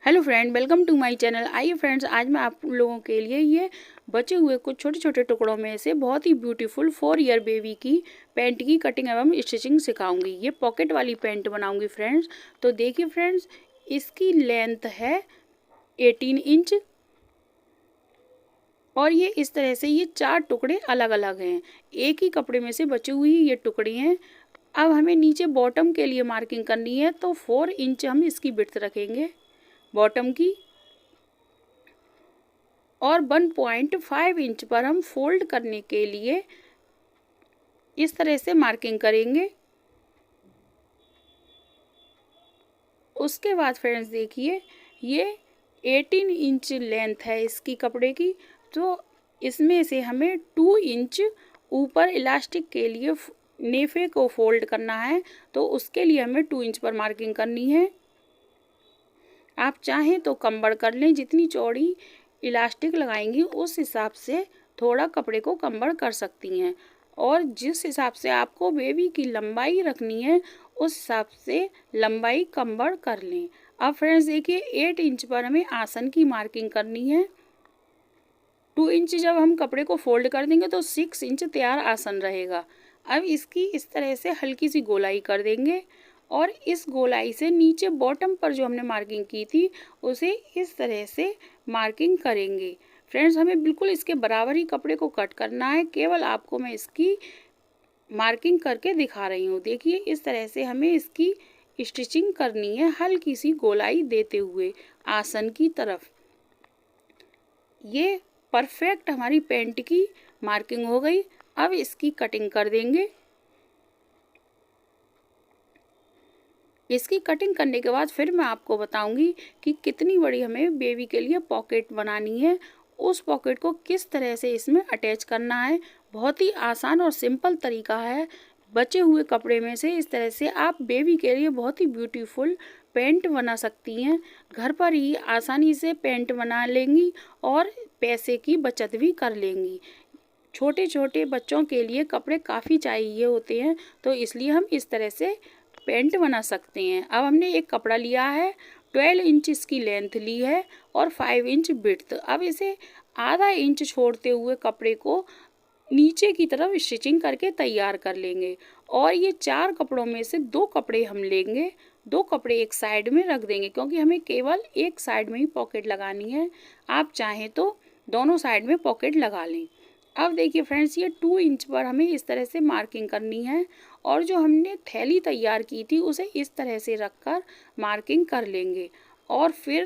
Hello friend, welcome to my channel. आइए friends, आज मैं आप लोगों के लिए ये बचे हुए कुछ छोटे छोटे टुकड़ों में से बहुत ही ब्यूटीफुल 4 ईयर बेबी की पैंट की कटिंग एवं स्टिचिंग सिखाऊंगी। ये पॉकेट वाली पैंट बनाऊंगी फ्रेंड्स। तो देखिए फ्रेंड्स, इसकी लेंथ है 18 इंच और ये इस तरह से ये 4 टुकड़े अलग अलग हैं। एक ही कपड़े में से बची हुई ये टुकड़ी हैं। अब हमें नीचे बॉटम के लिए मार्किंग करनी है, तो 4 इंच हम इसकी विड्थ रखेंगे बॉटम की और 1.5 इंच पर हम फोल्ड करने के लिए इस तरह से मार्किंग करेंगे। उसके बाद फ्रेंड्स देखिए, ये 18 इंच लेंथ है इसकी कपड़े की, तो इसमें से हमें 2 इंच ऊपर इलास्टिक के लिए नेफे को फोल्ड करना है, तो उसके लिए हमें 2 इंच पर मार्किंग करनी है। आप चाहें तो कमर कर लें, जितनी चौड़ी इलास्टिक लगाएंगी उस हिसाब से थोड़ा कपड़े को कमर कर सकती हैं, और जिस हिसाब से आपको बेबी की लंबाई रखनी है उस हिसाब से लंबाई कमर कर लें। अब फ्रेंड्स देखिए, 8 इंच पर हमें आसन की मार्किंग करनी है। 2 इंच जब हम कपड़े को फोल्ड कर देंगे तो 6 इंच तैयार आसन रहेगा। अब इसकी इस तरह से हल्की सी गोलाई कर देंगे और इस गोलाई से नीचे बॉटम पर जो हमने मार्किंग की थी उसे इस तरह से मार्किंग करेंगे। फ्रेंड्स, हमें बिल्कुल इसके बराबर ही कपड़े को कट करना है, केवल आपको मैं इसकी मार्किंग करके दिखा रही हूँ। देखिए, इस तरह से हमें इसकी स्टिचिंग करनी है, हल्की सी गोलाई देते हुए आसन की तरफ। ये परफेक्ट हमारी पैंट की मार्किंग हो गई। अब इसकी कटिंग कर देंगे। इसकी कटिंग करने के बाद फिर मैं आपको बताऊंगी कि कितनी बड़ी हमें बेबी के लिए पॉकेट बनानी है, उस पॉकेट को किस तरह से इसमें अटैच करना है। बहुत ही आसान और सिंपल तरीका है। बचे हुए कपड़े में से इस तरह से आप बेबी के लिए बहुत ही ब्यूटीफुल पैंट बना सकती हैं। घर पर ही आसानी से पैंट बना लेंगी और पैसे की बचत भी कर लेंगी। छोटे छोटे बच्चों के लिए कपड़े काफ़ी चाहिए होते हैं, तो इसलिए हम इस तरह से पैंट बना सकते हैं। अब हमने एक कपड़ा लिया है, 12 इंच इसकी लेंथ ली है और 5 इंच विड्थ। अब इसे आधा इंच छोड़ते हुए कपड़े को नीचे की तरफ स्टिचिंग करके तैयार कर लेंगे। और ये 4 कपड़ों में से 2 कपड़े हम लेंगे, 2 कपड़े एक साइड में रख देंगे, क्योंकि हमें केवल एक साइड में ही पॉकेट लगानी है। आप चाहें तो दोनों साइड में पॉकेट लगा लें। अब देखिए फ्रेंड्स, ये 2 इंच पर हमें इस तरह से मार्किंग करनी है और जो हमने थैली तैयार की थी उसे इस तरह से रखकर मार्किंग कर लेंगे। और फिर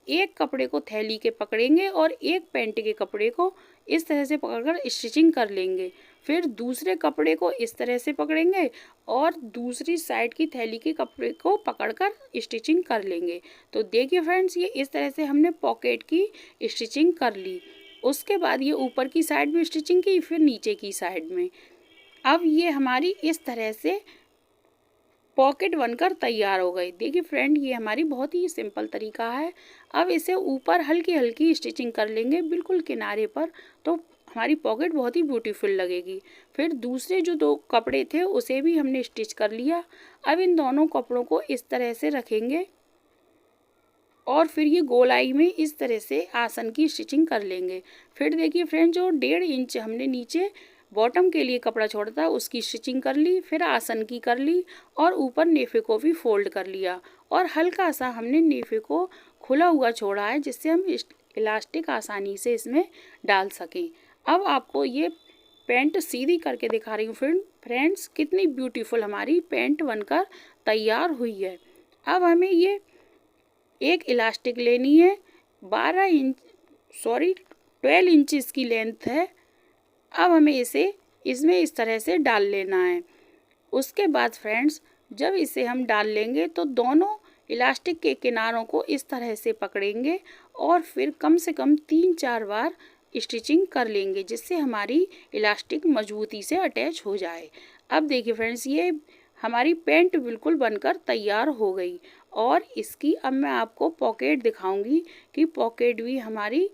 एक कपड़े को थैली के पकड़ेंगे और एक पैंट के कपड़े को इस तरह से पकड़कर स्टिचिंग कर लेंगे। फिर दूसरे कपड़े को इस तरह से पकड़ेंगे और दूसरी साइड की थैली के कपड़े को पकड़कर स्टिचिंग कर लेंगे। तो देखिए फ्रेंड्स, ये इस तरह से हमने पॉकेट की स्टिचिंग कर ली। उसके बाद ये ऊपर की साइड में स्टिचिंग की, फिर नीचे की साइड में। अब ये हमारी इस तरह से पॉकेट बनकर तैयार हो गई। देखिए फ्रेंड, ये हमारी बहुत ही सिंपल तरीका है। अब इसे ऊपर हल्की हल्की स्टिचिंग कर लेंगे बिल्कुल किनारे पर, तो हमारी पॉकेट बहुत ही ब्यूटीफुल लगेगी। फिर दूसरे जो 2 कपड़े थे उसे भी हमने स्टिच कर लिया। अब इन दोनों कपड़ों को इस तरह से रखेंगे और फिर ये गोलाई में इस तरह से आसन की स्टिचिंग कर लेंगे। फिर देखिए फ्रेंड, जो 1.5 इंच हमने नीचे बॉटम के लिए कपड़ा छोड़ा था उसकी स्टिचिंग कर ली, फिर आसन की कर ली और ऊपर नेफे को भी फोल्ड कर लिया और हल्का सा हमने नेफे को खुला हुआ छोड़ा है, जिससे हम इलास्टिक आसानी से इसमें डाल सकें। अब आपको ये पैंट सीधी करके दिखा रही हूँ फ्रेंड्स, कितनी ब्यूटीफुल हमारी पैंट बनकर तैयार हुई है। अब हमें ये एक इलास्टिक लेनी है, 12 इंच इसकी लेंथ है। अब हमें इसे इसमें इस तरह से डाल लेना है। उसके बाद फ्रेंड्स, जब इसे हम डाल लेंगे तो दोनों इलास्टिक के किनारों को इस तरह से पकड़ेंगे और फिर कम से कम 3-4 बार स्टिचिंग कर लेंगे, जिससे हमारी इलास्टिक मजबूती से अटैच हो जाए। अब देखिए फ्रेंड्स, ये हमारी पैंट बिल्कुल बनकर तैयार हो गई और इसकी अब मैं आपको पॉकेट दिखाऊंगी कि पॉकेट भी हमारी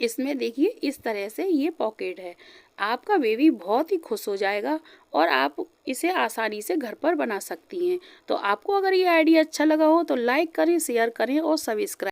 इसमें देखिए इस तरह से ये पॉकेट है। आपका बेबी बहुत ही खुश हो जाएगा और आप इसे आसानी से घर पर बना सकती हैं। तो आपको अगर ये आइडिया अच्छा लगा हो तो लाइक करें, शेयर करें और सब्सक्राइब